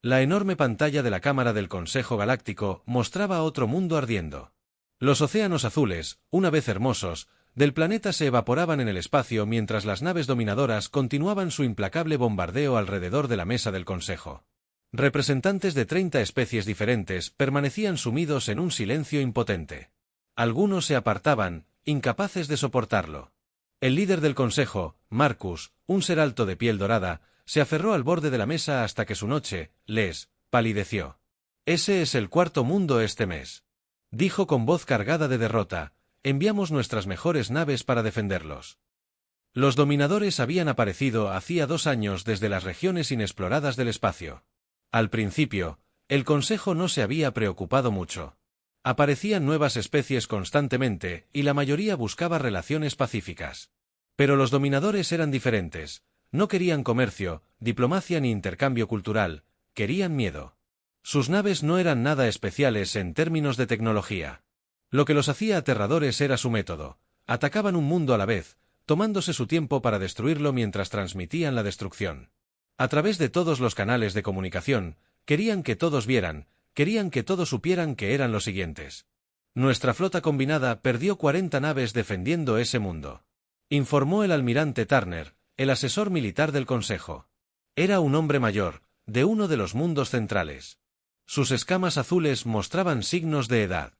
La enorme pantalla de la cámara del Consejo Galáctico mostraba otro mundo ardiendo. Los océanos azules, una vez hermosos, del planeta se evaporaban en el espacio mientras las naves dominadoras continuaban su implacable bombardeo alrededor de la mesa del Consejo. Representantes de 30 especies diferentes permanecían sumidos en un silencio impotente. Algunos se apartaban, incapaces de soportarlo. El líder del Consejo, Marcus, un ser alto de piel dorada, se aferró al borde de la mesa hasta que su noche, palideció. «Ese es el cuarto mundo este mes», dijo con voz cargada de derrota. «Enviamos nuestras mejores naves para defenderlos». Los dominadores habían aparecido hacía 2 años desde las regiones inexploradas del espacio. Al principio, el Consejo no se había preocupado mucho. Aparecían nuevas especies constantemente y la mayoría buscaba relaciones pacíficas. Pero los dominadores eran diferentes. No querían comercio, diplomacia ni intercambio cultural, querían miedo. Sus naves no eran nada especiales en términos de tecnología. Lo que los hacía aterradores era su método. Atacaban un mundo a la vez, tomándose su tiempo para destruirlo mientras transmitían la destrucción. A través de todos los canales de comunicación, querían que todos vieran, querían que todos supieran que eran los siguientes. Nuestra flota combinada perdió 40 naves defendiendo ese mundo, informó el almirante Turner, el asesor militar del Consejo. Era un hombre mayor, de uno de los mundos centrales. Sus escamas azules mostraban signos de edad.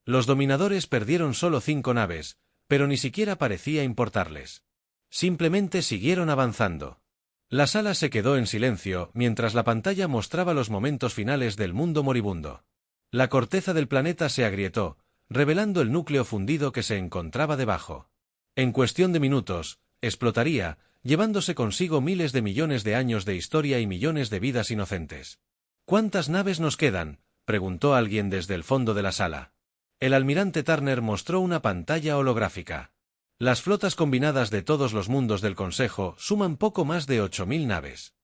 Los dominadores perdieron solo 5 naves, pero ni siquiera parecía importarles. Simplemente siguieron avanzando. La sala se quedó en silencio mientras la pantalla mostraba los momentos finales del mundo moribundo. La corteza del planeta se agrietó, revelando el núcleo fundido que se encontraba debajo. En cuestión de minutos, explotaría, llevándose consigo miles de millones de años de historia y millones de vidas inocentes. «¿Cuántas naves nos quedan?», preguntó alguien desde el fondo de la sala. El almirante Turner mostró una pantalla holográfica. Las flotas combinadas de todos los mundos del Consejo suman poco más de 8000 naves.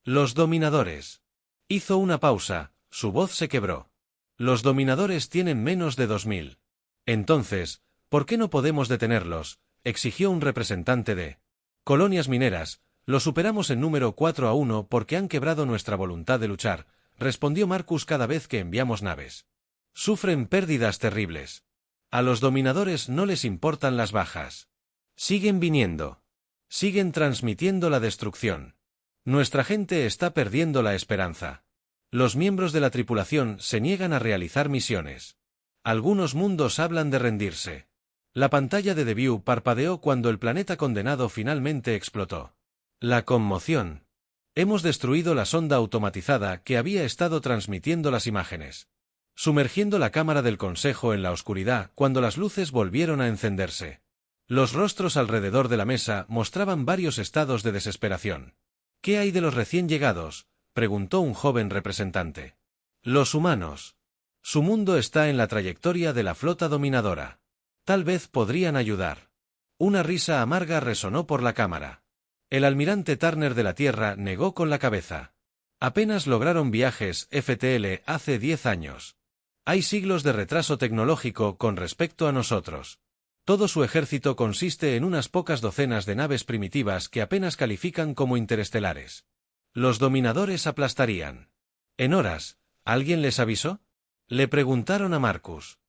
Los dominadores. Hizo una pausa, su voz se quebró. Los dominadores tienen menos de 2000. Entonces, ¿por qué no podemos detenerlos?, exigió un representante de Colonias Mineras. Lo superamos en número 4-1 porque han quebrado nuestra voluntad de luchar, respondió Marcus. Cada vez que enviamos naves, sufren pérdidas terribles. A los dominadores no les importan las bajas. Siguen viniendo. Siguen transmitiendo la destrucción. Nuestra gente está perdiendo la esperanza. Los miembros de la tripulación se niegan a realizar misiones. Algunos mundos hablan de rendirse. La pantalla de The View parpadeó cuando el planeta condenado finalmente explotó. La conmoción. Hemos destruido la sonda automatizada que había estado transmitiendo las imágenes, sumergiendo la cámara del Consejo en la oscuridad cuando las luces volvieron a encenderse. Los rostros alrededor de la mesa mostraban varios estados de desesperación. «¿Qué hay de los recién llegados?», preguntó un joven representante. «Los humanos. Su mundo está en la trayectoria de la flota dominadora. Tal vez podrían ayudar». Una risa amarga resonó por la cámara. El almirante Turner de la Tierra negó con la cabeza. «Apenas lograron viajes FTL hace 10 años. Hay siglos de retraso tecnológico con respecto a nosotros. Todo su ejército consiste en unas pocas docenas de naves primitivas que apenas califican como interestelares. Los dominadores aplastarían». «En horas, ¿alguien les avisó?», le preguntaron a Marcus.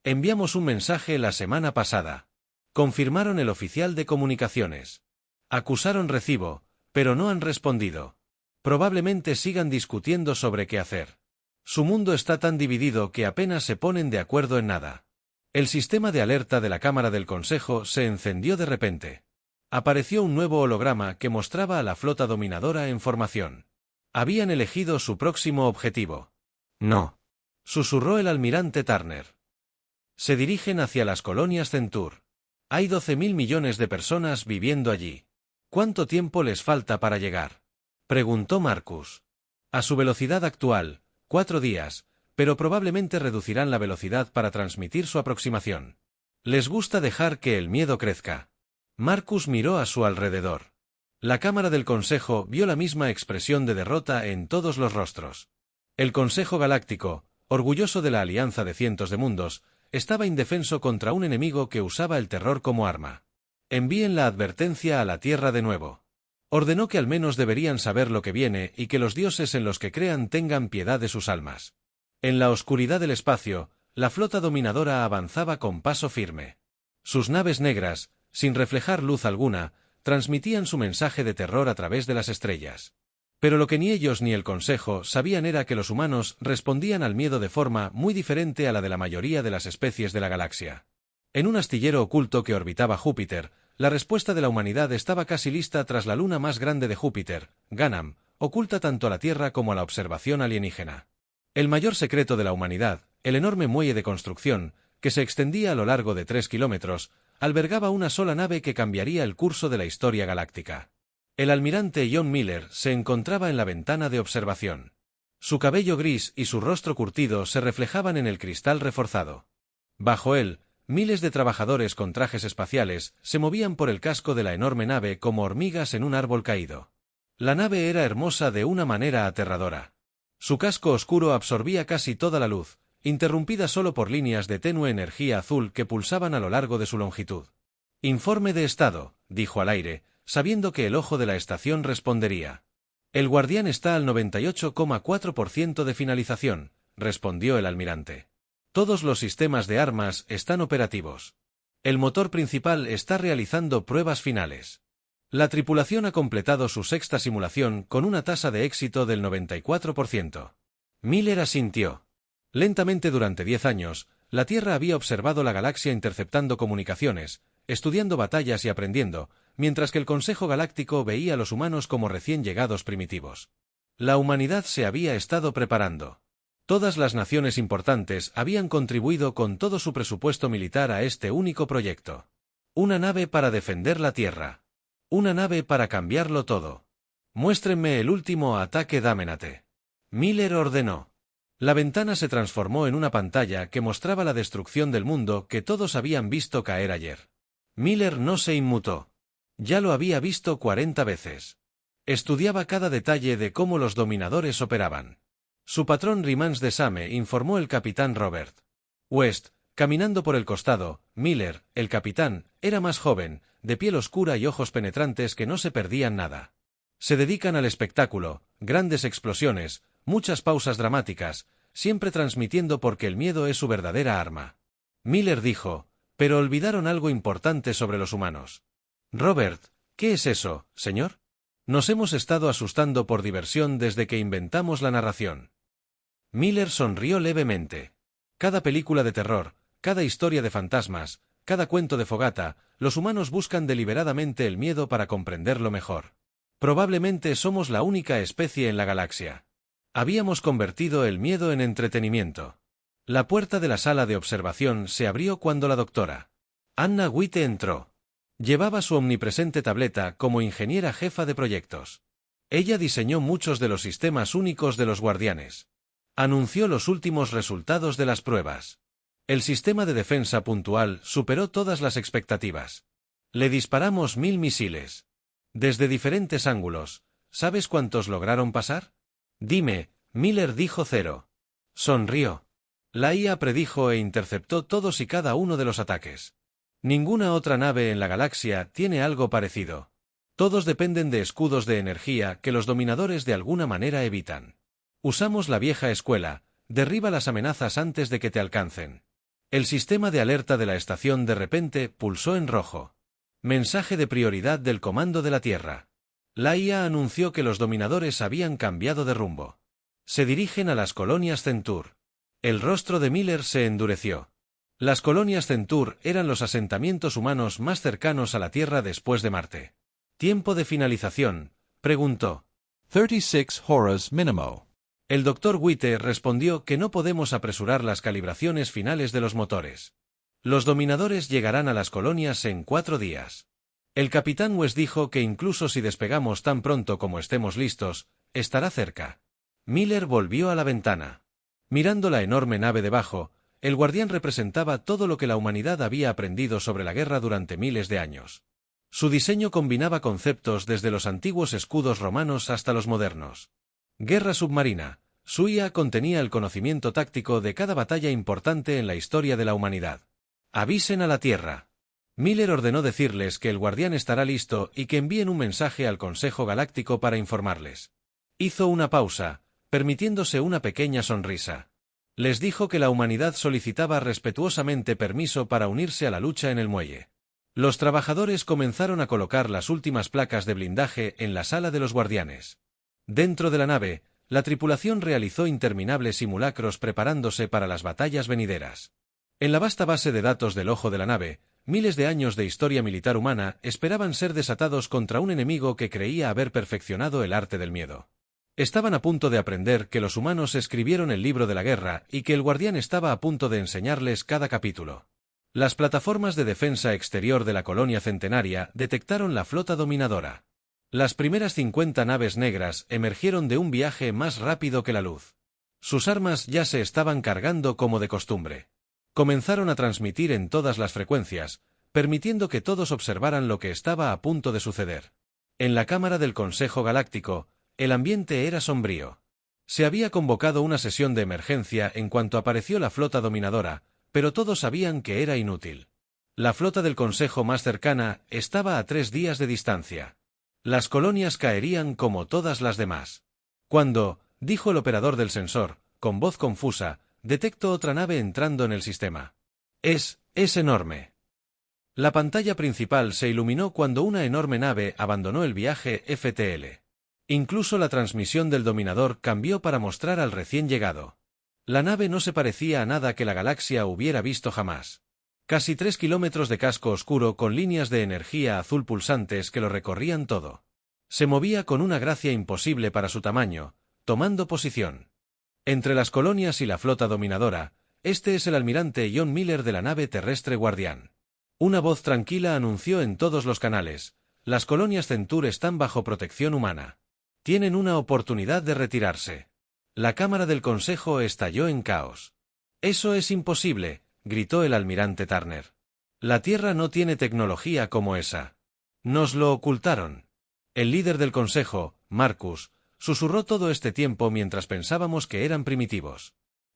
«Enviamos un mensaje la semana pasada», confirmaron el oficial de comunicaciones. «Acusaron recibo, pero no han respondido. Probablemente sigan discutiendo sobre qué hacer. Su mundo está tan dividido que apenas se ponen de acuerdo en nada». El sistema de alerta de la Cámara del Consejo se encendió de repente. Apareció un nuevo holograma que mostraba a la flota dominadora en formación. Habían elegido su próximo objetivo. «No», susurró el almirante Turner. «Se dirigen hacia las colonias Centur. Hay 12.000 millones de personas viviendo allí. ¿Cuánto tiempo les falta para llegar?», preguntó Marcus. «A su velocidad actual, 4 días, pero probablemente reducirán la velocidad para transmitir su aproximación. Les gusta dejar que el miedo crezca». Marcus miró a su alrededor. La Cámara del Consejo vio la misma expresión de derrota en todos los rostros. El Consejo Galáctico, orgulloso de la alianza de cientos de mundos, estaba indefenso contra un enemigo que usaba el terror como arma. «Envíen la advertencia a la Tierra de nuevo», Ordenó que al menos deberían saber lo que viene y que los dioses en los que crean tengan piedad de sus almas. En la oscuridad del espacio, la flota dominadora avanzaba con paso firme. Sus naves negras, sin reflejar luz alguna, transmitían su mensaje de terror a través de las estrellas. Pero lo que ni ellos ni el Consejo sabían era que los humanos respondían al miedo de forma muy diferente a la de la mayoría de las especies de la galaxia. En un astillero oculto que orbitaba Júpiter, la respuesta de la humanidad estaba casi lista tras la luna más grande de Júpiter, Ganam, oculta tanto a la Tierra como a la observación alienígena. El mayor secreto de la humanidad, el enorme muelle de construcción, que se extendía a lo largo de 3 kilómetros, albergaba una sola nave que cambiaría el curso de la historia galáctica. El almirante John Miller se encontraba en la ventana de observación. Su cabello gris y su rostro curtido se reflejaban en el cristal reforzado. Bajo él, miles de trabajadores con trajes espaciales se movían por el casco de la enorme nave como hormigas en un árbol caído. La nave era hermosa de una manera aterradora. Su casco oscuro absorbía casi toda la luz, interrumpida solo por líneas de tenue energía azul que pulsaban a lo largo de su longitud. «Informe de estado», dijo al aire, sabiendo que el ojo de la estación respondería. «El Guardián está al 98,4% de finalización», respondió el almirante. «Todos los sistemas de armas están operativos. El motor principal está realizando pruebas finales. La tripulación ha completado su sexta simulación con una tasa de éxito del 94%. Miller asintió. Lentamente durante 10 años, la Tierra había observado la galaxia interceptando comunicaciones, estudiando batallas y aprendiendo, mientras que el Consejo Galáctico veía a los humanos como recién llegados primitivos. La humanidad se había estado preparando. Todas las naciones importantes habían contribuido con todo su presupuesto militar a este único proyecto. Una nave para defender la Tierra. Una nave para cambiarlo todo. Muéstrenme el último ataque Dámenate. Miller ordenó. La ventana se transformó en una pantalla que mostraba la destrucción del mundo que todos habían visto caer ayer. Miller no se inmutó. Ya lo había visto 40 veces. Estudiaba cada detalle de cómo los dominadores operaban. Su patrón Rimans de Same, informó el capitán Robert West, caminando por el costado. Miller, el capitán, era más joven, de piel oscura y ojos penetrantes que no se perdían nada. Se dedican al espectáculo, grandes explosiones, muchas pausas dramáticas, siempre transmitiendo porque el miedo es su verdadera arma. Miller dijo, pero olvidaron algo importante sobre los humanos. Robert, ¿qué es eso, señor? Nos hemos estado asustando por diversión desde que inventamos la narración. Miller sonrió levemente. Cada película de terror, cada historia de fantasmas, cada cuento de fogata, los humanos buscan deliberadamente el miedo para comprenderlo mejor. Probablemente somos la única especie en la galaxia. Habíamos convertido el miedo en entretenimiento. La puerta de la sala de observación se abrió cuando la doctora Anna Witte entró. Llevaba su omnipresente tableta como ingeniera jefa de proyectos. Ella diseñó muchos de los sistemas únicos de los guardianes. Anunció los últimos resultados de las pruebas. El sistema de defensa puntual superó todas las expectativas. Le disparamos 1000 misiles. Desde diferentes ángulos. ¿Sabes cuántos lograron pasar? Dime, Miller dijo 0. Sonrió. La IA predijo e interceptó todos y cada uno de los ataques. Ninguna otra nave en la galaxia tiene algo parecido. Todos dependen de escudos de energía que los dominadores de alguna manera evitan. Usamos la vieja escuela, derriba las amenazas antes de que te alcancen. El sistema de alerta de la estación de repente pulsó en rojo. Mensaje de prioridad del Comando de la Tierra. La IA anunció que los dominadores habían cambiado de rumbo. Se dirigen a las colonias Centur. El rostro de Miller se endureció. Las colonias Centur eran los asentamientos humanos más cercanos a la Tierra después de Marte. ¿Tiempo de finalización?, preguntó. 36 horas mínimo. El Dr. Witte respondió que no podemos apresurar las calibraciones finales de los motores. Los dominadores llegarán a las colonias en 4 días. El capitán West dijo que incluso si despegamos tan pronto como estemos listos, estará cerca. Miller volvió a la ventana. Mirando la enorme nave debajo, el guardián representaba todo lo que la humanidad había aprendido sobre la guerra durante miles de años. Su diseño combinaba conceptos desde los antiguos escudos romanos hasta los modernos. Guerra submarina. Su IA contenía el conocimiento táctico de cada batalla importante en la historia de la humanidad. Avisen a la Tierra. Miller ordenó decirles que el guardián estará listo y que envíen un mensaje al Consejo Galáctico para informarles. Hizo una pausa, permitiéndose una pequeña sonrisa. Les dijo que la humanidad solicitaba respetuosamente permiso para unirse a la lucha en el muelle. Los trabajadores comenzaron a colocar las últimas placas de blindaje en la sala de los guardianes. Dentro de la nave, la tripulación realizó interminables simulacros preparándose para las batallas venideras. En la vasta base de datos del ojo de la nave, miles de años de historia militar humana esperaban ser desatados contra un enemigo que creía haber perfeccionado el arte del miedo. Estaban a punto de aprender que los humanos escribieron el libro de la guerra y que el guardián estaba a punto de enseñarles cada capítulo. Las plataformas de defensa exterior de la colonia centenaria detectaron la flota dominadora. Las primeras 50 naves negras emergieron de un viaje más rápido que la luz. Sus armas ya se estaban cargando como de costumbre. Comenzaron a transmitir en todas las frecuencias, permitiendo que todos observaran lo que estaba a punto de suceder. En la cámara del Consejo Galáctico, el ambiente era sombrío. Se había convocado una sesión de emergencia en cuanto apareció la flota dominadora, pero todos sabían que era inútil. La flota del Consejo más cercana estaba a 3 días de distancia. Las colonias caerían como todas las demás. Cuando, dijo el operador del sensor, con voz confusa, detecto otra nave entrando en el sistema. Es enorme. La pantalla principal se iluminó cuando una enorme nave abandonó el viaje FTL. Incluso la transmisión del dominador cambió para mostrar al recién llegado. La nave no se parecía a nada que la galaxia hubiera visto jamás. Casi 3 kilómetros de casco oscuro con líneas de energía azul pulsantes que lo recorrían todo. Se movía con una gracia imposible para su tamaño, tomando posición. Entre las colonias y la flota dominadora, este es el almirante John Miller de la nave terrestre Guardián. Una voz tranquila anunció en todos los canales: las colonias Centur están bajo protección humana. Tienen una oportunidad de retirarse. La cámara del Consejo estalló en caos. «Eso es imposible», gritó el almirante Turner. «La Tierra no tiene tecnología como esa. Nos lo ocultaron». El líder del Consejo, Marcus, susurró todo este tiempo mientras pensábamos que eran primitivos.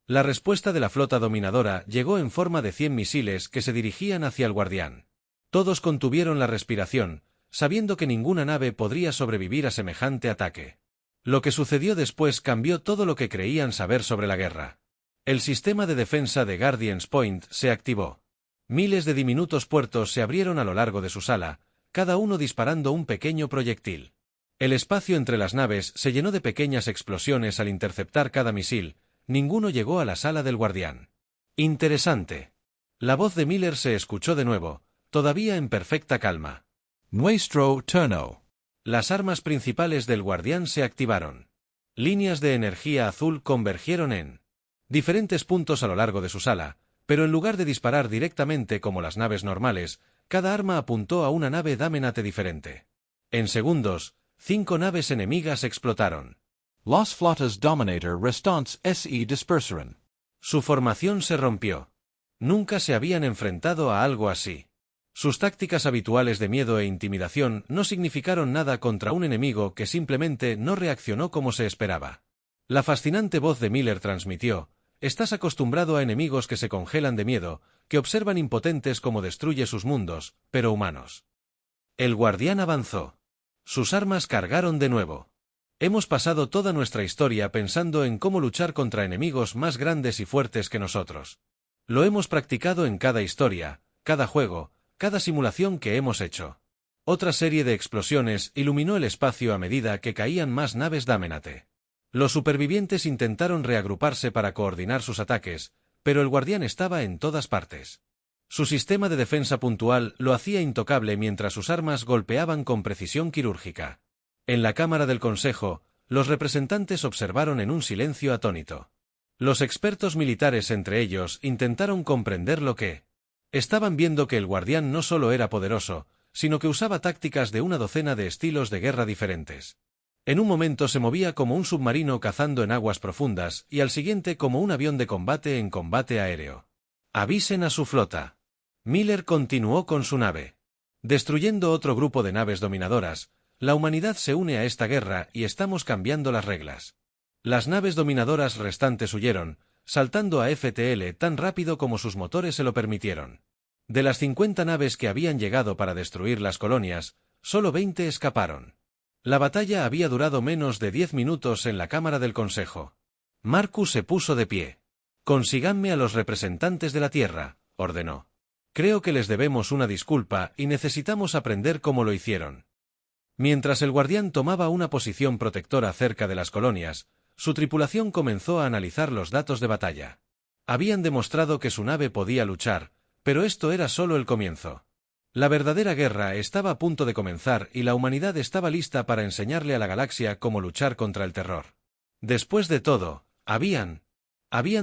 La respuesta de la flota dominadora llegó en forma de 100 misiles que se dirigían hacia el guardián. Todos contuvieron la respiración, sabiendo que ninguna nave podría sobrevivir a semejante ataque. Lo que sucedió después cambió todo lo que creían saber sobre la guerra. El sistema de defensa de Guardian's Point se activó. Miles de diminutos puertos se abrieron a lo largo de su sala, cada uno disparando un pequeño proyectil. El espacio entre las naves se llenó de pequeñas explosiones al interceptar cada misil. Ninguno llegó a la sala del guardián. «Interesante». La voz de Miller se escuchó de nuevo, todavía en perfecta calma. Nuestro turno. Las armas principales del guardián se activaron. Líneas de energía azul convergieron en diferentes puntos a lo largo de su sala, pero en lugar de disparar directamente como las naves normales, cada arma apuntó a una nave Damenate diferente. En segundos, 5 naves enemigas explotaron. Las flotas Dominator restantes se dispersaron. Su formación se rompió. Nunca se habían enfrentado a algo así. Sus tácticas habituales de miedo e intimidación no significaron nada contra un enemigo que simplemente no reaccionó como se esperaba. La fascinante voz de Miller transmitió: «Estás acostumbrado a enemigos que se congelan de miedo, que observan impotentes cómo destruye sus mundos, pero humanos». El guardián avanzó. Sus armas cargaron de nuevo. Hemos pasado toda nuestra historia pensando en cómo luchar contra enemigos más grandes y fuertes que nosotros. Lo hemos practicado en cada historia, cada juego, cada simulación que hemos hecho. Otra serie de explosiones iluminó el espacio a medida que caían más naves Damenate. Los supervivientes intentaron reagruparse para coordinar sus ataques, pero el guardián estaba en todas partes. Su sistema de defensa puntual lo hacía intocable mientras sus armas golpeaban con precisión quirúrgica. En la cámara del Consejo, los representantes observaron en un silencio atónito. Los expertos militares entre ellos intentaron comprender lo que estaban viendo: que el guardián no solo era poderoso, sino que usaba tácticas de una docena de estilos de guerra diferentes. En un momento se movía como un submarino cazando en aguas profundas y al siguiente como un avión de combate en combate aéreo. «Avisen a su flota». Miller continuó con su nave. «Destruyendo otro grupo de naves dominadoras, la humanidad se une a esta guerra y estamos cambiando las reglas». Las naves dominadoras restantes huyeron, saltando a FTL tan rápido como sus motores se lo permitieron. De las 50 naves que habían llegado para destruir las colonias, solo 20 escaparon. La batalla había durado menos de 10 minutos en la Cámara del Consejo. Marcus se puso de pie. «Consíganme a los representantes de la Tierra», ordenó. «Creo que les debemos una disculpa y necesitamos aprender cómo lo hicieron». Mientras el guardián tomaba una posición protectora cerca de las colonias, su tripulación comenzó a analizar los datos de batalla. Habían demostrado que su nave podía luchar, pero esto era solo el comienzo. La verdadera guerra estaba a punto de comenzar y la humanidad estaba lista para enseñarle a la galaxia cómo luchar contra el terror. Después de todo, habían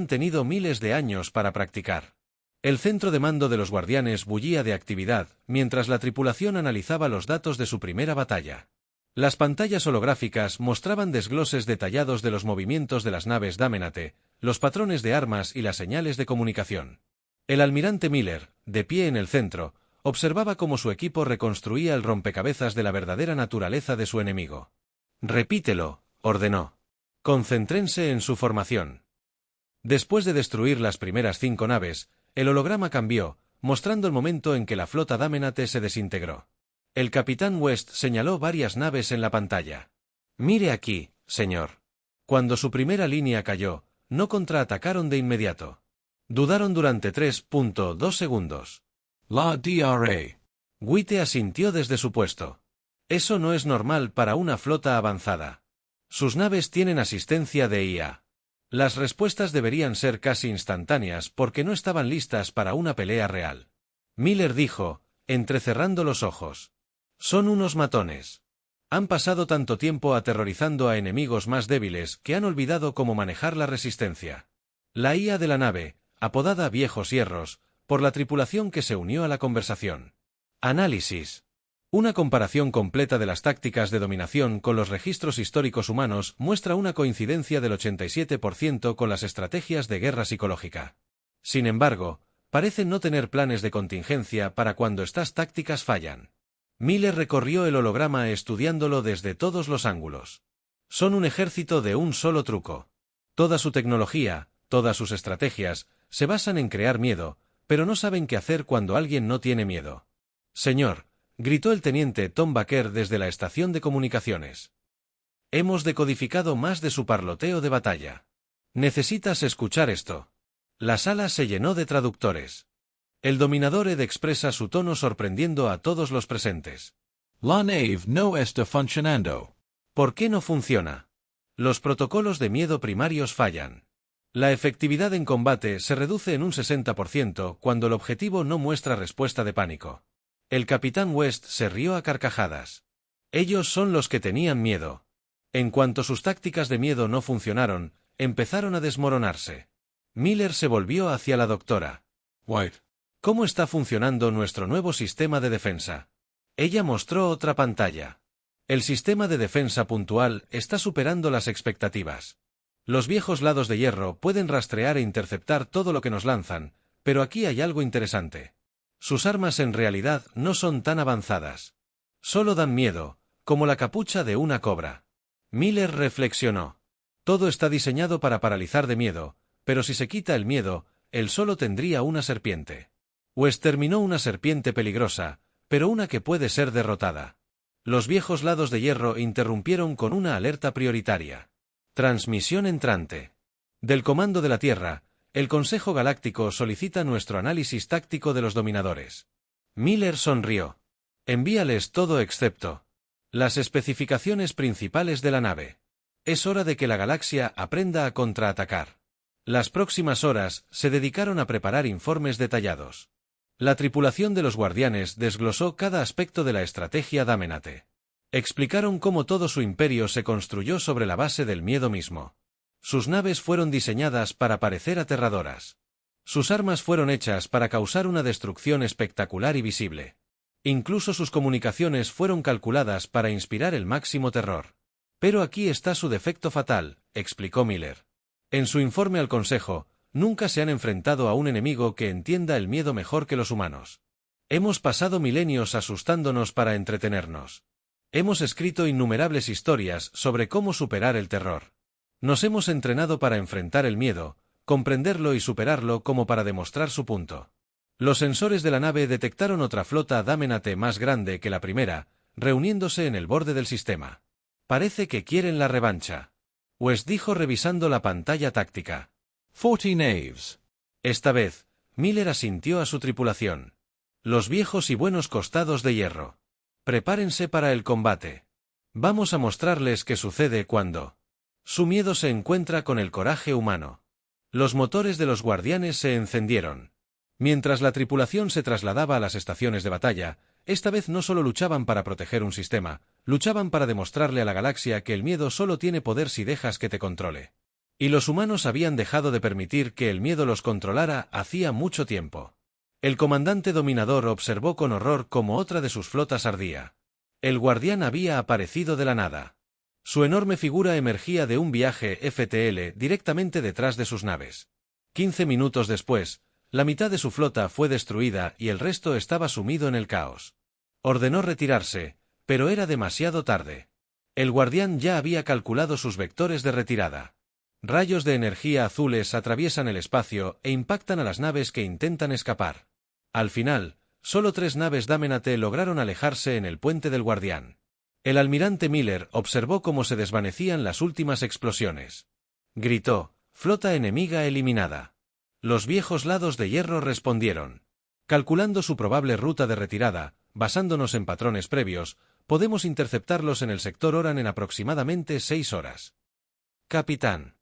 tenido miles de años para practicar. El centro de mando de los guardianes bullía de actividad, mientras la tripulación analizaba los datos de su primera batalla. Las pantallas holográficas mostraban desgloses detallados de los movimientos de las naves Damenate, los patrones de armas y las señales de comunicación. El almirante Miller, de pie en el centro, observaba cómo su equipo reconstruía el rompecabezas de la verdadera naturaleza de su enemigo. «Repítelo», ordenó. «Concéntrense en su formación». Después de destruir las primeras 5 naves, el holograma cambió, mostrando el momento en que la flota Damenate se desintegró. El capitán West señaló varias naves en la pantalla. «Mire aquí, señor». Cuando su primera línea cayó, no contraatacaron de inmediato. Dudaron durante 3.2 segundos. La DRA. Witte asintió desde su puesto. Eso no es normal para una flota avanzada. Sus naves tienen asistencia de IA. Las respuestas deberían ser casi instantáneas porque no estaban listas para una pelea real. Miller dijo, entrecerrando los ojos. Son unos matones. Han pasado tanto tiempo aterrorizando a enemigos más débiles que han olvidado cómo manejar la resistencia. La IA de la nave, apodada Viejos Hierros, por la tripulación que se unió a la conversación. Análisis. Una comparación completa de las tácticas de dominación con los registros históricos humanos muestra una coincidencia del 87% con las estrategias de guerra psicológica. Sin embargo, parecen no tener planes de contingencia para cuando estas tácticas fallan. Miller recorrió el holograma estudiándolo desde todos los ángulos. Son un ejército de un solo truco. Toda su tecnología, todas sus estrategias, se basan en crear miedo, pero no saben qué hacer cuando alguien no tiene miedo. «Señor», gritó el teniente Tom Baker desde la estación de comunicaciones. «Hemos decodificado más de su parloteo de batalla. Necesitas escuchar esto». La sala se llenó de traductores. El dominador Ed expresa su tono sorprendiendo a todos los presentes. La nave no está funcionando. ¿Por qué no funciona? Los protocolos de miedo primarios fallan. La efectividad en combate se reduce en un 60% cuando el objetivo no muestra respuesta de pánico. El capitán West se rió a carcajadas. Ellos son los que tenían miedo. En cuanto sus tácticas de miedo no funcionaron, empezaron a desmoronarse. Miller se volvió hacia la doctora. White. ¿Cómo está funcionando nuestro nuevo sistema de defensa? Ella mostró otra pantalla. El sistema de defensa puntual está superando las expectativas. Los viejos lados de hierro pueden rastrear e interceptar todo lo que nos lanzan, pero aquí hay algo interesante. Sus armas en realidad no son tan avanzadas. Solo dan miedo, como la capucha de una cobra. Miller reflexionó. Todo está diseñado para paralizar de miedo, pero si se quita el miedo, él solo tendría una serpiente. O exterminó una serpiente peligrosa, pero una que puede ser derrotada. Los viejos lados de hierro interrumpieron con una alerta prioritaria. Transmisión entrante. Del Comando de la Tierra, el Consejo Galáctico solicita nuestro análisis táctico de los dominadores. Miller sonrió. Envíales todo excepto las especificaciones principales de la nave. Es hora de que la galaxia aprenda a contraatacar. Las próximas horas se dedicaron a preparar informes detallados. La tripulación de los guardianes desglosó cada aspecto de la estrategia Damenate. Explicaron cómo todo su imperio se construyó sobre la base del miedo mismo. Sus naves fueron diseñadas para parecer aterradoras. Sus armas fueron hechas para causar una destrucción espectacular y visible. Incluso sus comunicaciones fueron calculadas para inspirar el máximo terror. Pero aquí está su defecto fatal, explicó Miller. En su informe al Consejo, nunca se han enfrentado a un enemigo que entienda el miedo mejor que los humanos. Hemos pasado milenios asustándonos para entretenernos. Hemos escrito innumerables historias sobre cómo superar el terror. Nos hemos entrenado para enfrentar el miedo, comprenderlo y superarlo como para demostrar su punto. Los sensores de la nave detectaron otra flota Damenate más grande que la primera, reuniéndose en el borde del sistema. Parece que quieren la revancha. West dijo revisando la pantalla táctica. 40 naves. Esta vez, Miller asintió a su tripulación. Los viejos y buenos costados de hierro. Prepárense para el combate. Vamos a mostrarles qué sucede cuando su miedo se encuentra con el coraje humano. Los motores de los guardianes se encendieron. Mientras la tripulación se trasladaba a las estaciones de batalla, esta vez no solo luchaban para proteger un sistema, luchaban para demostrarle a la galaxia que el miedo solo tiene poder si dejas que te controle. Y los humanos habían dejado de permitir que el miedo los controlara hacía mucho tiempo. El comandante dominador observó con horror cómo otra de sus flotas ardía. El guardián había aparecido de la nada. Su enorme figura emergía de un viaje FTL directamente detrás de sus naves. 15 minutos después, la mitad de su flota fue destruida y el resto estaba sumido en el caos. Ordenó retirarse, pero era demasiado tarde. El guardián ya había calculado sus vectores de retirada. Rayos de energía azules atraviesan el espacio e impactan a las naves que intentan escapar. Al final, solo 3 naves Damenate lograron alejarse en el puente del guardián. El almirante Miller observó cómo se desvanecían las últimas explosiones. Gritó: «Flota enemiga eliminada». Los viejos lados de hierro respondieron. Calculando su probable ruta de retirada, basándonos en patrones previos, podemos interceptarlos en el sector Oran en aproximadamente 6 horas. Capitán.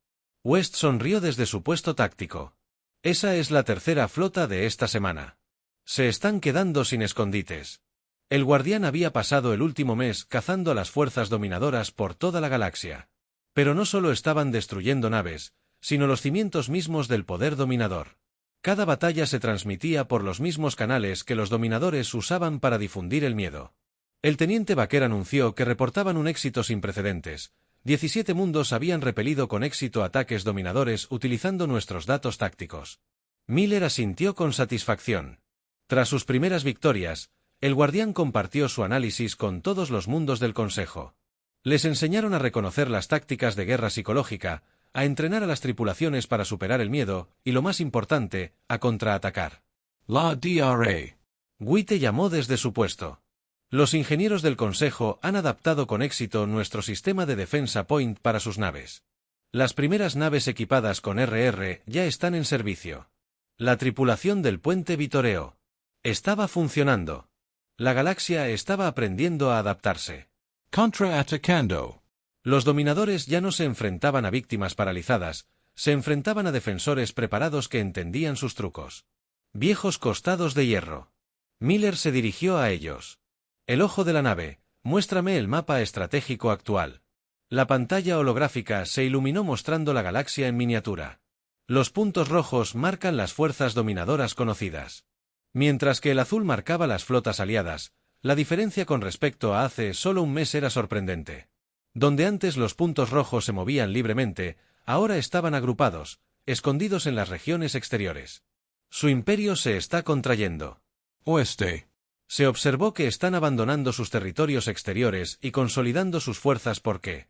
West sonrió desde su puesto táctico. Esa es la tercera flota de esta semana. Se están quedando sin escondites. El guardián había pasado el último mes cazando a las fuerzas dominadoras por toda la galaxia. Pero no solo estaban destruyendo naves, sino los cimientos mismos del poder dominador. Cada batalla se transmitía por los mismos canales que los dominadores usaban para difundir el miedo. El teniente Baker anunció que reportaban un éxito sin precedentes. 17 mundos habían repelido con éxito ataques dominadores utilizando nuestros datos tácticos. Miller asintió con satisfacción. Tras sus primeras victorias, el guardián compartió su análisis con todos los mundos del Consejo. Les enseñaron a reconocer las tácticas de guerra psicológica, a entrenar a las tripulaciones para superar el miedo, y lo más importante, a contraatacar. La DRA. Witte llamó desde su puesto. Los ingenieros del Consejo han adaptado con éxito nuestro sistema de defensa Point para sus naves. Las primeras naves equipadas con RR ya están en servicio. La tripulación del puente vitoreó. Estaba funcionando. La galaxia estaba aprendiendo a adaptarse. Contra-atacando. Los dominadores ya no se enfrentaban a víctimas paralizadas, se enfrentaban a defensores preparados que entendían sus trucos. Viejos costados de hierro. Miller se dirigió a ellos. El ojo de la nave, muéstrame el mapa estratégico actual. La pantalla holográfica se iluminó mostrando la galaxia en miniatura. Los puntos rojos marcan las fuerzas dominadoras conocidas. Mientras que el azul marcaba las flotas aliadas, la diferencia con respecto a hace solo un mes era sorprendente. Donde antes los puntos rojos se movían libremente, ahora estaban agrupados, escondidos en las regiones exteriores. Su imperio se está contrayendo. Oeste. Se observó que están abandonando sus territorios exteriores y consolidando sus fuerzas. ¿Por qué?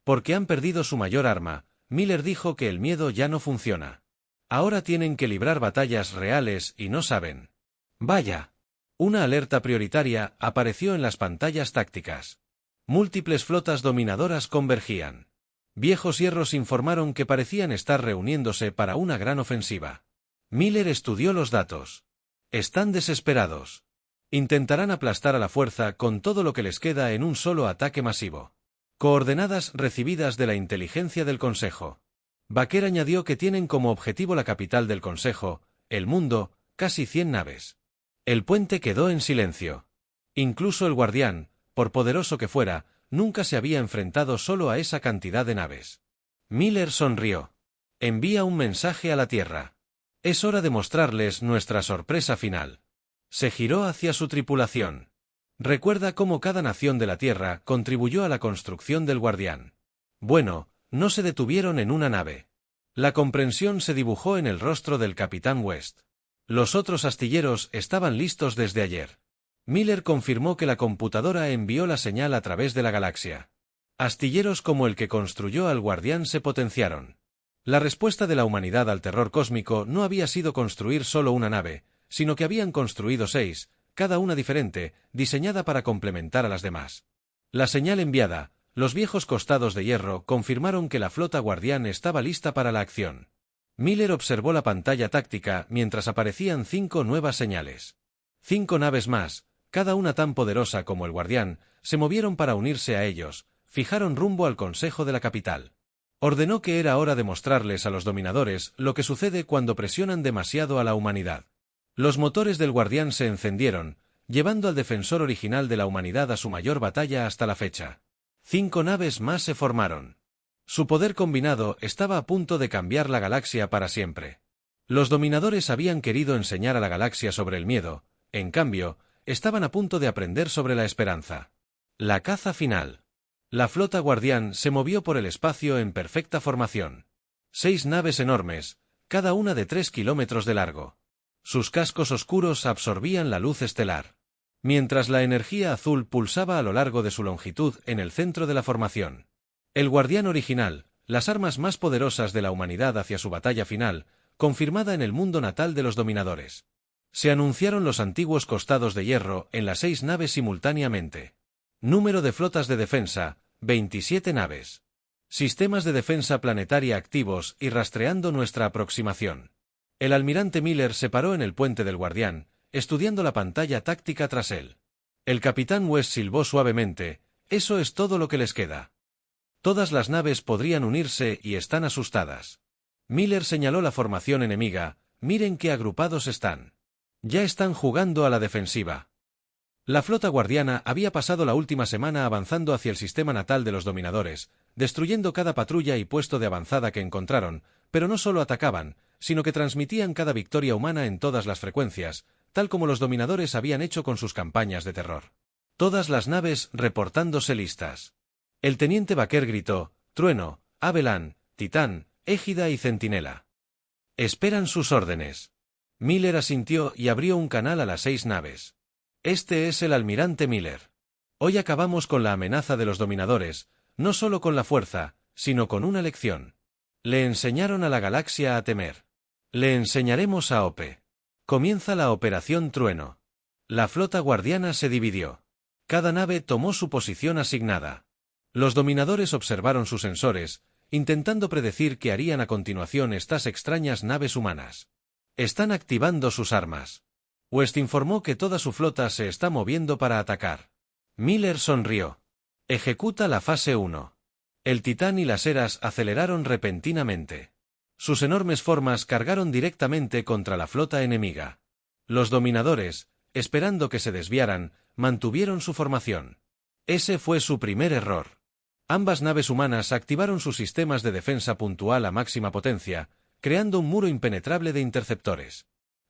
Porque han perdido su mayor arma. Miller dijo que el miedo ya no funciona. Ahora tienen que librar batallas reales y no saben. Vaya. Una alerta prioritaria apareció en las pantallas tácticas. Múltiples flotas dominadoras convergían. Viejos hierros informaron que parecían estar reuniéndose para una gran ofensiva. Miller estudió los datos. Están desesperados. Intentarán aplastar a la fuerza con todo lo que les queda en un solo ataque masivo. Coordenadas recibidas de la inteligencia del Consejo. Baker añadió que tienen como objetivo la capital del Consejo, el mundo, casi 100 naves. El puente quedó en silencio. Incluso el guardián, por poderoso que fuera, nunca se había enfrentado solo a esa cantidad de naves. Miller sonrió. Envía un mensaje a la Tierra. Es hora de mostrarles nuestra sorpresa final. Se giró hacia su tripulación. Recuerda cómo cada nación de la Tierra contribuyó a la construcción del guardián. Bueno, no se detuvieron en una nave. La comprensión se dibujó en el rostro del capitán West. Los otros astilleros estaban listos desde ayer. Miller confirmó que la computadora envió la señal a través de la galaxia. Astilleros como el que construyó al guardián se potenciaron. La respuesta de la humanidad al terror cósmico no había sido construir solo una nave, sino que habían construido 6, cada una diferente, diseñada para complementar a las demás. La señal enviada, los viejos costados de hierro confirmaron que la flota guardián estaba lista para la acción. Miller observó la pantalla táctica mientras aparecían 5 nuevas señales. 5 naves más, cada una tan poderosa como el guardián, se movieron para unirse a ellos, fijaron rumbo al consejo de la capital. Ordenó que era hora de mostrarles a los dominadores lo que sucede cuando presionan demasiado a la humanidad. Los motores del guardián se encendieron, llevando al defensor original de la humanidad a su mayor batalla hasta la fecha. 5 naves más se formaron. Su poder combinado estaba a punto de cambiar la galaxia para siempre. Los dominadores habían querido enseñar a la galaxia sobre el miedo, en cambio, estaban a punto de aprender sobre la esperanza. La caza final. La flota guardián se movió por el espacio en perfecta formación. 6 naves enormes, cada una de 3 kilómetros de largo. Sus cascos oscuros absorbían la luz estelar, mientras la energía azul pulsaba a lo largo de su longitud en el centro de la formación. El guardián original, las armas más poderosas de la humanidad hacia su batalla final, confirmada en el mundo natal de los dominadores. Se anunciaron los antiguos costados de hierro en las 6 naves simultáneamente. Número de flotas de defensa, 27 naves. Sistemas de defensa planetaria activos y rastreando nuestra aproximación. El almirante Miller se paró en el puente del guardián, estudiando la pantalla táctica tras él. El capitán West silbó suavemente, «Eso es todo lo que les queda. Todas las naves podrían unirse y están asustadas». Miller señaló la formación enemiga, «Miren qué agrupados están. Ya están jugando a la defensiva». La flota guardiana había pasado la última semana avanzando hacia el sistema natal de los dominadores, destruyendo cada patrulla y puesto de avanzada que encontraron, pero no solo atacaban, sino que transmitían cada victoria humana en todas las frecuencias, tal como los dominadores habían hecho con sus campañas de terror. Todas las naves reportándose listas. El teniente Baker gritó, «Trueno, Avelán, Titán, Égida y Centinela. Esperan sus órdenes». Miller asintió y abrió un canal a las 6 naves. «Este es el almirante Miller. Hoy acabamos con la amenaza de los dominadores, no solo con la fuerza, sino con una lección. Le enseñaron a la galaxia a temer. Le enseñaremos a Ope. Comienza la Operación Trueno». La flota guardiana se dividió. Cada nave tomó su posición asignada. Los dominadores observaron sus sensores, intentando predecir qué harían a continuación estas extrañas naves humanas. «Están activando sus armas». West informó que toda su flota se está moviendo para atacar. Miller sonrió. «Ejecuta la fase 1». El Titán y las Eras aceleraron repentinamente. Sus enormes formas cargaron directamente contra la flota enemiga. Los dominadores, esperando que se desviaran, mantuvieron su formación. Ese fue su primer error. Ambas naves humanas activaron sus sistemas de defensa puntual a máxima potencia, creando un muro impenetrable de interceptores.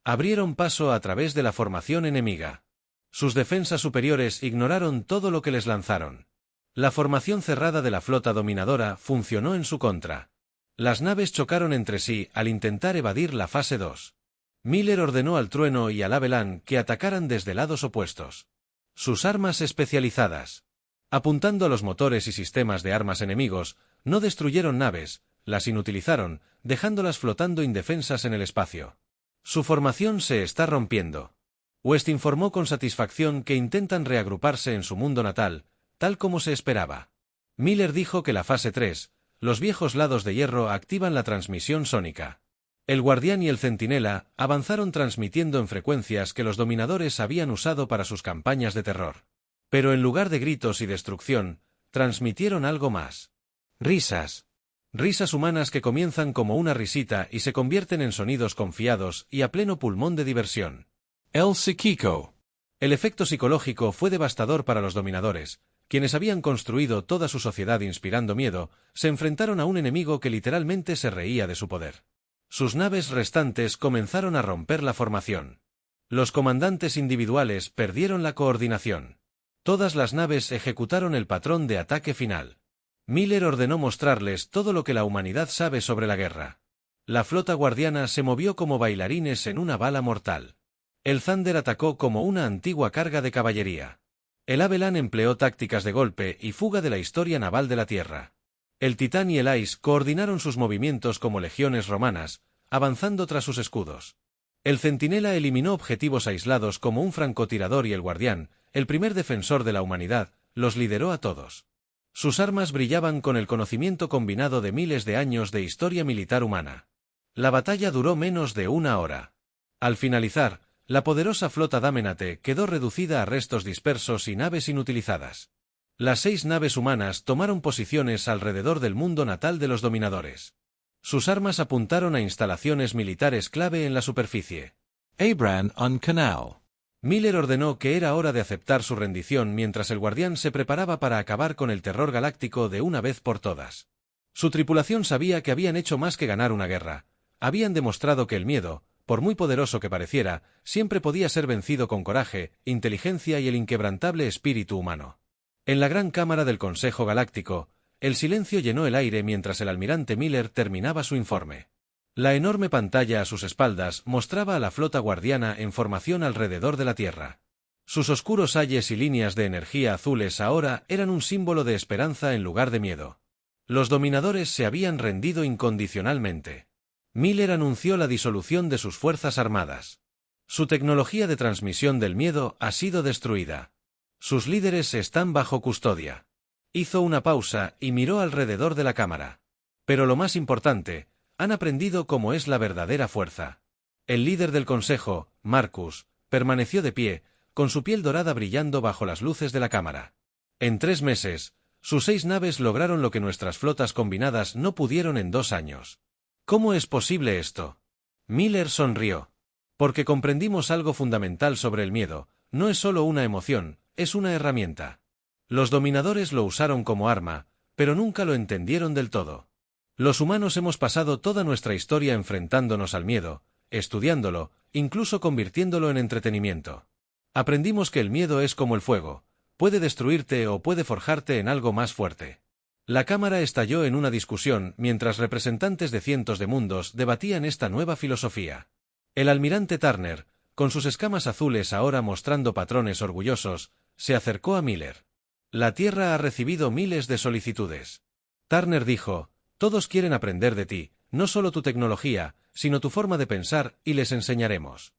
Abrieron paso a través de la formación enemiga. Sus defensas superiores ignoraron todo lo que les lanzaron. La formación cerrada de la flota dominadora funcionó en su contra. Las naves chocaron entre sí al intentar evadir la fase 2. Miller ordenó al Trueno y al Avelán que atacaran desde lados opuestos. Sus armas especializadas. Apuntando a los motores y sistemas de armas enemigos, no destruyeron naves, las inutilizaron, dejándolas flotando indefensas en el espacio. Su formación se está rompiendo. West informó con satisfacción que intentan reagruparse en su mundo natal, tal como se esperaba. Miller dijo que la fase 3, los viejos lados de hierro activan la transmisión sónica. El Guardián y el Centinela avanzaron transmitiendo en frecuencias que los dominadores habían usado para sus campañas de terror. Pero en lugar de gritos y destrucción, transmitieron algo más. Risas. Risas humanas que comienzan como una risita y se convierten en sonidos confiados y a pleno pulmón de diversión. El psíquico. El efecto psicológico fue devastador para los dominadores, quienes habían construido toda su sociedad inspirando miedo, se enfrentaron a un enemigo que literalmente se reía de su poder. Sus naves restantes comenzaron a romper la formación. Los comandantes individuales perdieron la coordinación. Todas las naves ejecutaron el patrón de ataque final. Miller ordenó mostrarles todo lo que la humanidad sabe sobre la guerra. La flota guardiana se movió como bailarines en una bala mortal. El Thunder atacó como una antigua carga de caballería. El Avelán empleó tácticas de golpe y fuga de la historia naval de la Tierra. El Titán y el Ice coordinaron sus movimientos como legiones romanas, avanzando tras sus escudos. El centinela eliminó objetivos aislados como un francotirador y el guardián, el primer defensor de la humanidad, los lideró a todos. Sus armas brillaban con el conocimiento combinado de miles de años de historia militar humana. La batalla duró menos de una hora. Al finalizar, la poderosa flota Damenate quedó reducida a restos dispersos y naves inutilizadas. Las 6 naves humanas tomaron posiciones alrededor del mundo natal de los dominadores. Sus armas apuntaron a instalaciones militares clave en la superficie. Abran un canal. Miller ordenó que era hora de aceptar su rendición mientras el guardián se preparaba para acabar con el terror galáctico de una vez por todas. Su tripulación sabía que habían hecho más que ganar una guerra. Habían demostrado que el miedo, por muy poderoso que pareciera, siempre podía ser vencido con coraje, inteligencia y el inquebrantable espíritu humano. En la gran cámara del Consejo Galáctico, el silencio llenó el aire mientras el almirante Miller terminaba su informe. La enorme pantalla a sus espaldas mostraba a la flota guardiana en formación alrededor de la Tierra. Sus oscuros ayes y líneas de energía azules ahora eran un símbolo de esperanza en lugar de miedo. Los dominadores se habían rendido incondicionalmente. Miller anunció la disolución de sus fuerzas armadas. Su tecnología de transmisión del miedo ha sido destruida. Sus líderes están bajo custodia. Hizo una pausa y miró alrededor de la cámara. Pero lo más importante, han aprendido cómo es la verdadera fuerza. El líder del consejo, Marcus, permaneció de pie, con su piel dorada brillando bajo las luces de la cámara. En 3 meses, sus 6 naves lograron lo que nuestras flotas combinadas no pudieron en 2 años. ¿Cómo es posible esto? Miller sonrió. Porque comprendimos algo fundamental sobre el miedo, no es solo una emoción, es una herramienta. Los dominadores lo usaron como arma, pero nunca lo entendieron del todo. Los humanos hemos pasado toda nuestra historia enfrentándonos al miedo, estudiándolo, incluso convirtiéndolo en entretenimiento. Aprendimos que el miedo es como el fuego, puede destruirte o puede forjarte en algo más fuerte. La cámara estalló en una discusión mientras representantes de cientos de mundos debatían esta nueva filosofía. El almirante Turner, con sus escamas azules ahora mostrando patrones orgullosos, se acercó a Miller. La Tierra ha recibido miles de solicitudes. Turner dijo: todos quieren aprender de ti, no solo tu tecnología, sino tu forma de pensar, y les enseñaremos.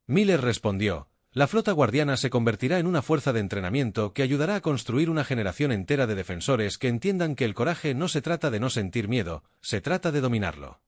Miller respondió: la flota guardiana se convertirá en una fuerza de entrenamiento que ayudará a construir una generación entera de defensores que entiendan que el coraje no se trata de no sentir miedo, se trata de dominarlo.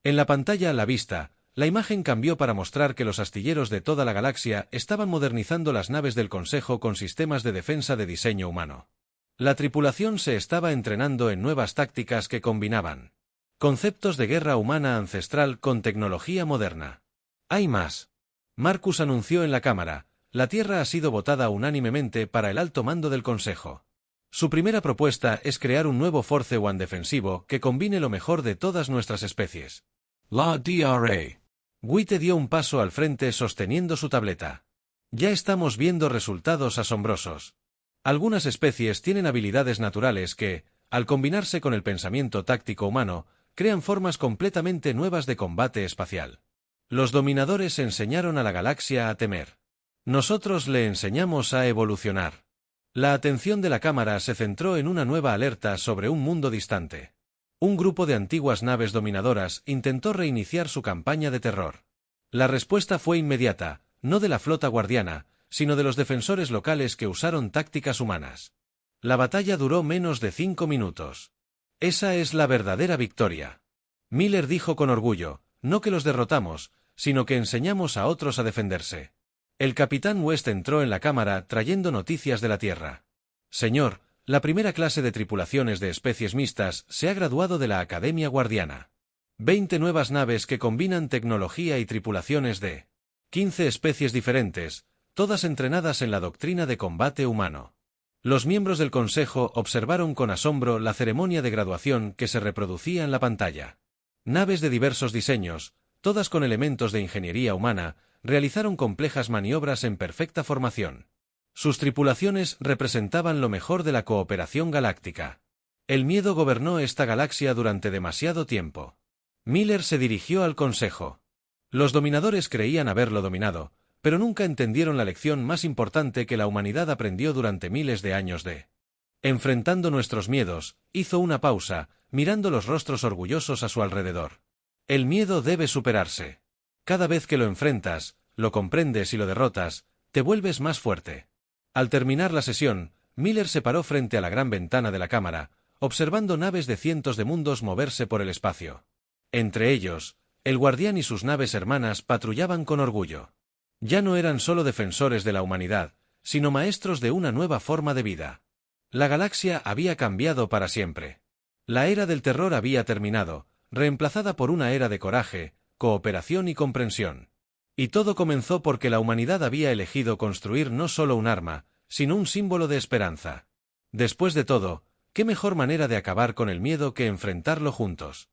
En la pantalla a la vista, la imagen cambió para mostrar que los astilleros de toda la galaxia estaban modernizando las naves del Consejo con sistemas de defensa de diseño humano. La tripulación se estaba entrenando en nuevas tácticas que combinaban conceptos de guerra humana ancestral con tecnología moderna. Hay más. Marcus anunció en la cámara: la Tierra ha sido votada unánimemente para el alto mando del Consejo. Su primera propuesta es crear un nuevo Force One defensivo que combine lo mejor de todas nuestras especies. La DRA. Witte dio un paso al frente sosteniendo su tableta. Ya estamos viendo resultados asombrosos. Algunas especies tienen habilidades naturales que, al combinarse con el pensamiento táctico humano, crean formas completamente nuevas de combate espacial. Los dominadores enseñaron a la galaxia a temer. Nosotros le enseñamos a evolucionar. La atención de la cámara se centró en una nueva alerta sobre un mundo distante. Un grupo de antiguas naves dominadoras intentó reiniciar su campaña de terror. La respuesta fue inmediata, no de la flota guardiana, sino de los defensores locales que usaron tácticas humanas. La batalla duró menos de 5 minutos. Esa es la verdadera victoria. Miller dijo con orgullo: no que los derrotamos, sino que enseñamos a otros a defenderse. El capitán West entró en la cámara trayendo noticias de la Tierra. Señor, la primera clase de tripulaciones de especies mixtas se ha graduado de la Academia Guardiana. 20 nuevas naves que combinan tecnología y tripulaciones de 15 especies diferentes, todas entrenadas en la doctrina de combate humano. Los miembros del Consejo observaron con asombro la ceremonia de graduación que se reproducía en la pantalla. Naves de diversos diseños, todas con elementos de ingeniería humana, realizaron complejas maniobras en perfecta formación. Sus tripulaciones representaban lo mejor de la cooperación galáctica. El miedo gobernó esta galaxia durante demasiado tiempo. Miller se dirigió al Consejo. Los dominadores creían haberlo dominado, pero nunca entendieron la lección más importante que la humanidad aprendió durante miles de años de. Enfrentando nuestros miedos, hizo una pausa, mirando los rostros orgullosos a su alrededor. El miedo debe superarse. Cada vez que lo enfrentas, lo comprendes y lo derrotas, te vuelves más fuerte. Al terminar la sesión, Miller se paró frente a la gran ventana de la cámara, observando naves de cientos de mundos moverse por el espacio. Entre ellos, el Guardián y sus naves hermanas patrullaban con orgullo. Ya no eran solo defensores de la humanidad, sino maestros de una nueva forma de vida. La galaxia había cambiado para siempre. La era del terror había terminado, reemplazada por una era de coraje, cooperación y comprensión. Y todo comenzó porque la humanidad había elegido construir no solo un arma, sino un símbolo de esperanza. Después de todo, ¿qué mejor manera de acabar con el miedo que enfrentarlo juntos?